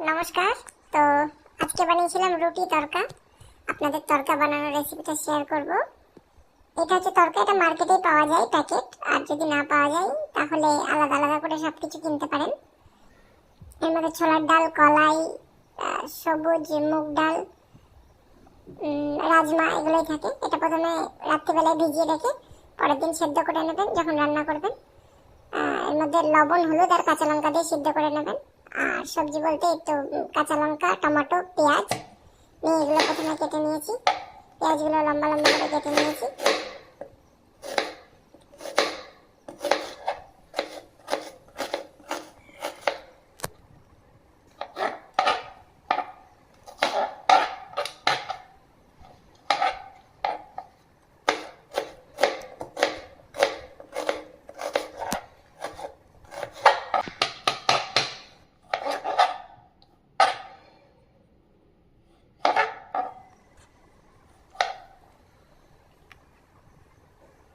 নমস্কার। তো আজকে বানিয়েছিলাম রুটি তরকা। আপনাদের তরকা বানানোর রেসিপিটা শেয়ার করব। এটা হচ্ছে তরকা, এটা মার্কেটেই পাওয়া যায় প্যাকেট, আর যদি না পাওয়া যায় তাহলে আলাদা আলাদা করে সব কিছু কিনতে পারেন। এর মধ্যে ছোলার ডাল, কলাই, সবুজ মুগ ডাল, রাজমা এগুলোই থাকে। এটা প্রথমে রাত্রিবেলায় ভিজিয়ে রেখে পরের দিন সেদ্ধ করে নেবেন যখন রান্না করবেন। এর মধ্যে লবণ, হলুদ আর কাঁচা লঙ্কা দিয়ে সিদ্ধ করে নেবেন। আর সবজি বলতে একটু কাঁচা লঙ্কা, টমেটো, পেঁয়াজ নিয়ে এগুলো প্রথমে কেটে নিয়েছি। পেঁয়াজগুলো লম্বা লম্বা করে কেটে নিয়েছি।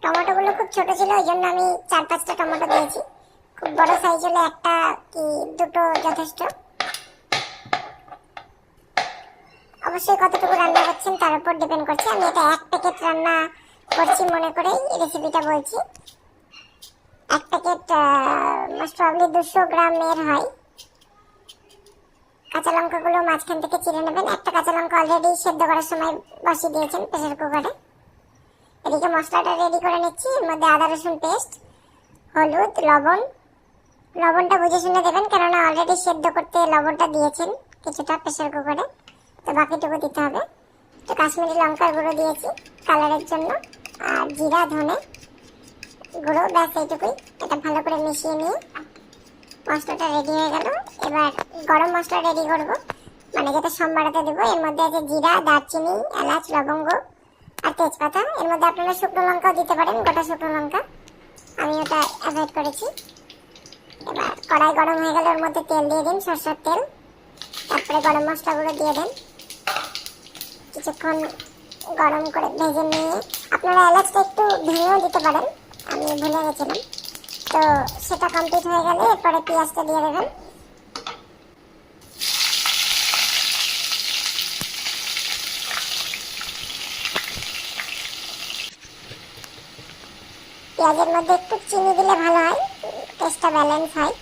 টমেটোগুলো খুব ছোট ছিল, ওই জন্য আমি 4-5টা টমেটো দিয়েছি। খুব বড় সাইজ হলে একটা কি দুটো যথেষ্ট। অবশ্যই কতটুকু রান্না করছেন তার উপর ডিপেন্ড করছে। আমি এটা 1 প্যাকেট রান্না করছি মনে করে এই রেসিপিটা বলছি। 1 প্যাকেট মোস্ট প্রবাবলি 200 গ্রামের হয়। কাঁচা লঙ্কাগুলো মাঝখান থেকে চিড়ে নেবেন। একটা কাঁচা লঙ্কা অলরেডি সেদ্ধ করার সময় বসিয়ে দিয়েছেন প্রেসার কুকারে। এদিকে মশলাটা রেডি করে নিচ্ছি। এর মধ্যে আদা রসুন পেস্ট, হলুদ, লবণ। লবণটা বুঝে শুনে দেবেন, কেননা অলরেডি সেদ্ধ করতে লবণটা দিয়েছেন কিছুটা প্রেসার কুকারে, তো বাকিটুকু দিতে হবে। তো কাশ্মীরি লঙ্কার গুঁড়ো দিয়েছি কালারের জন্য, আর জিরা, ধনে গুঁড়ো, ব্যাস এইটুকুই। এটা ভালো করে মিশিয়ে নিয়ে মশলাটা রেডি হয়ে গেল। এবার গরম মশলা রেডি করব, মানে যেটা সম্বারাতে দেবো। এর মধ্যে আছে জিরা, দারচিনি, এলাচ, লবঙ্গ আর তেজপাতা। এর মধ্যে আপনারা শুকনো লঙ্কাও দিতে পারেন, গোটা শুকনো লঙ্কা। আমি ওটা অ্যাভয়েড করেছি। এবার কড়াই গরম হয়ে গেলে ওর মধ্যে তেল দিয়ে দিন, সরষের তেল। তারপরে গরম মশলাগুলো দিয়ে দেন। কিছুক্ষণ গরম করে ভেজে নিয়ে আপনারা এলাচটা একটু ভেঙেও দিতে পারেন, আমি ভুলে গেছিলাম। তো সেটা কমপ্লিট হয়ে গেলে এরপরে পেঁয়াজটা দিয়ে দেবেন। পেঁয়াজের মধ্যে একটু চিনি দিলে ভালো হয়, টেস্টটা ব্যালেন্স হয়।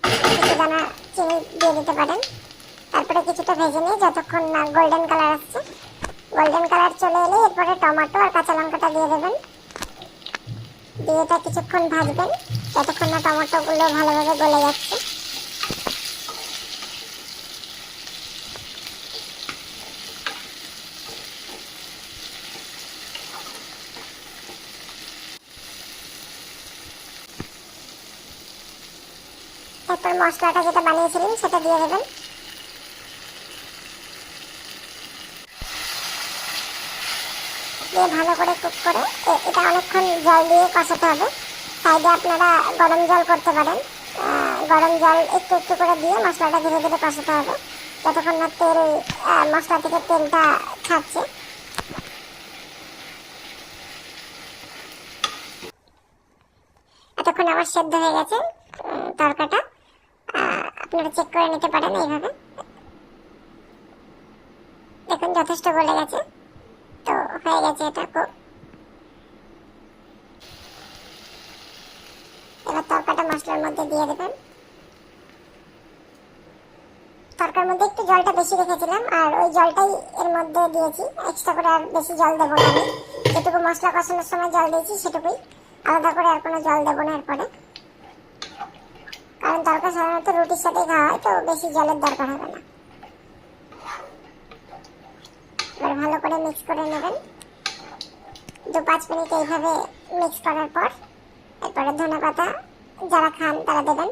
কিছু দানা চিনি দিয়ে দিতে পারেন। তারপরে কিছুটা ভেজে নিয়ে যতক্ষণ না গোল্ডেন কালার আসছে, গোল্ডেন কালার চলে এলে এরপরে টমেটো আর কাঁচা লঙ্কাটা দিয়ে দেবেন। দিয়ে এটা কিছুক্ষণ ভাজবেন যতক্ষণ না টমেটোগুলো ভালোভাবে গলে যাচ্ছে। তারপর মশলাটা যেটা বানিয়েছিলেন সেটা দিয়ে দেবেন। দিয়ে ভালো করে কুক করে এটা অনেকক্ষণ জল দিয়ে কষাতে হবে। সাইডে আপনারা গরম জল করতে পারেন। গরম জল একটু একটু করে দিয়ে মশলাটা ধীরে ধীরে কষাতে হবে যতক্ষণ না তেল, মশলা থেকে তেলটা ছাড়ছে। এতক্ষণ আমার সেদ্ধ হয়ে গেছে তরকাটা। আপনারা চেক করে নিতে পারেন এইভাবে। দেখুন যথেষ্ট গলে গেছে, তো হয়ে গেছে এটা খুব। এবার তরকাটা মশলার মধ্যে দিয়ে দেবেন। তরকার মধ্যে একটু জলটা বেশি রেখেছিলাম, আর ওই জলটাই এর মধ্যে দিয়েছি। এক্সট্রা করে আর বেশি জল দেবো না আমি। যেটুকু মশলা কষানোর সময় জল দিয়েছি সেটুকুই, আলাদা করে আর কোনো জল দেবো না এরপরে। কারণ তরকা সাধারণত রুটির সাথেই খাওয়া হয়, তো বেশি জলের দরকার হবে না। এবার ভালো করে মিক্স করে নেবেন। 2-5 মিনিট এইভাবে মিক্স করার পর এরপরে ধনেপাতা যারা খান তারা দেবেন।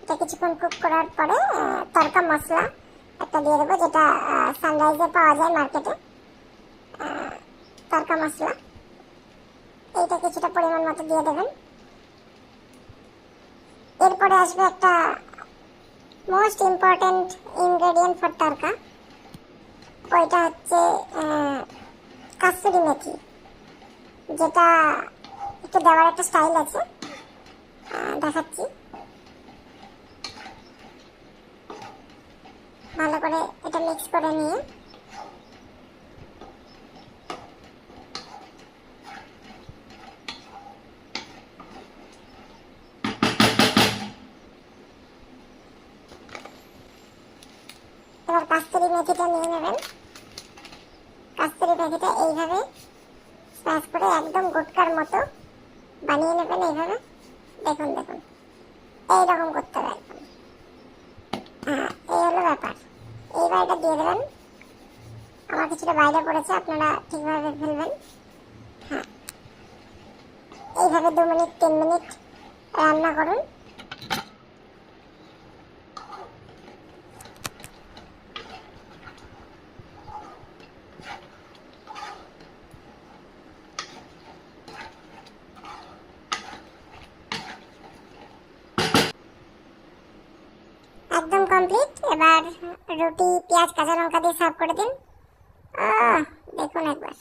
এটা কিছুক্ষণ কুক করার পরে তরকা মশলা একটা দিয়ে দেবো, যেটা সানরাইজে পাওয়া যায় মার্কেটে। তরকা মশলা এইটা কিছুটা পরিমাণ মতো দিয়ে দেবেন। এরপরে আসবে একটা মোস্ট ইম্পর্টেন্ট ইনগ্রেডিয়েন্ট ফর তরকা, ওইটা হচ্ছে কাসুরি মেথি, যেটা একটু দেওয়ার একটা স্টাইল আছে, দেখাচ্ছি। ভালো করে এটা মিক্স করে নিয়ে এবার কাস্তুরি মেথিটা নিয়ে নেবেন। কাস্তুরি মেথিটা এইভাবে স্ম্যাশ করে একদম গুটকার মতো বানিয়ে নেবেন। এইভাবে দেখুন দেখুন, এইরকম করতে হবে একদম। হ্যাঁ, এই হলো ব্যাপার। এইবার এটা দিয়ে দেবেন। আমার কিছুটা বাইরে পড়েছে, আপনারা ঠিকভাবে ফেলবেন। হ্যাঁ, এইভাবে 2 মিনিট 3 মিনিট রান্না করুন। একদম কমপ্লিট। এবার রুটি, পেঁয়াজ, কাঁচা লঙ্কা দিয়ে সার্ভ করে দিন। দেখুন একবার।